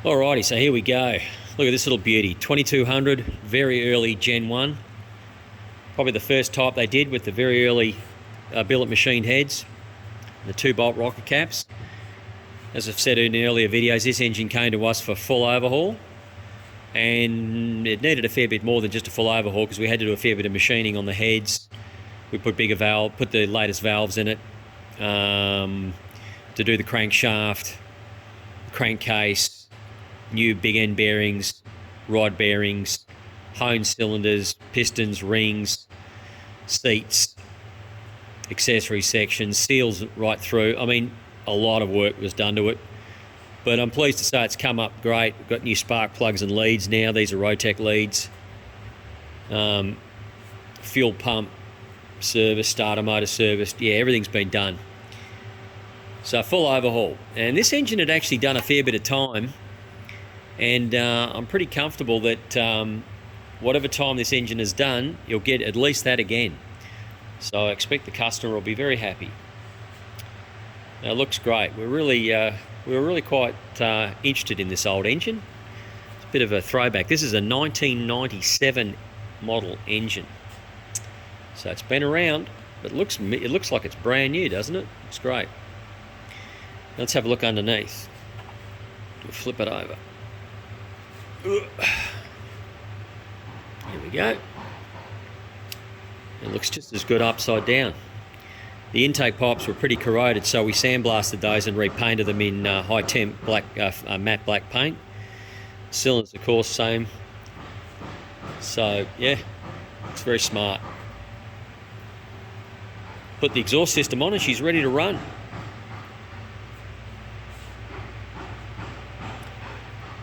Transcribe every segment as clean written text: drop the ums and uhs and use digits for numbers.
Alrighty, so here we go. Look at this little beauty, 2200, very early Gen 1. Probably the first type they did with the very early billet machined heads, the 2-bolt rocker caps. As I've said in earlier videos, this engine came to us for full overhaul, and it needed a fair bit more than just a full overhaul because we had to do a fair bit of machining on the heads. We put the latest valves in it to do the crankshaft, crankcase, new big end bearings, rod bearings, hone cylinders, pistons, rings, seats, accessory sections, seals right through. I mean, a lot of work was done to it, but I'm pleased to say it's come up great. We've got new spark plugs and leads now. These are Rotec leads. Fuel pump service, starter motor service. Yeah, everything's been done. So full overhaul. And this engine had actually done a fair bit of time, and I'm pretty comfortable that whatever time this engine has done, you'll get at least that again. So I expect the customer will be very happy. Now, it looks great. We were really quite interested in this old engine. It's a bit of a throwback. This is a 1997 model engine. So it's been around, but it looks like it's brand new, doesn't it? It's great. Let's have a look underneath. We'll flip it over. Here we go. It looks just as good upside down. The intake pipes were pretty corroded, so we sandblasted those and repainted them in high temp black, matte black paint. Cylinders, of course, same. So yeah, it's very smart. Put the exhaust system on and she's ready to run.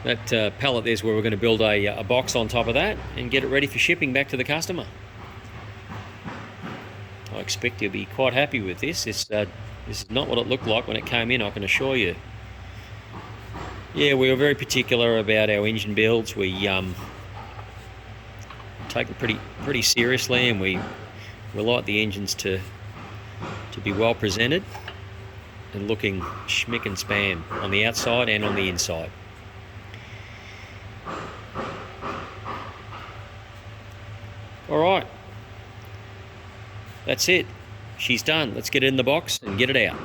That pallet there's where we're going to build a box on top of that and get it ready for shipping back to the customer. I expect you'll be quite happy with this. This is not what it looked like when it came in, I can assure you. Yeah, we were very particular about our engine builds. We take them pretty seriously, and we like the engines to be well presented and looking schmick and spam on the outside and on the inside. All right, that's it. She's done. Let's get it in the box and get it out.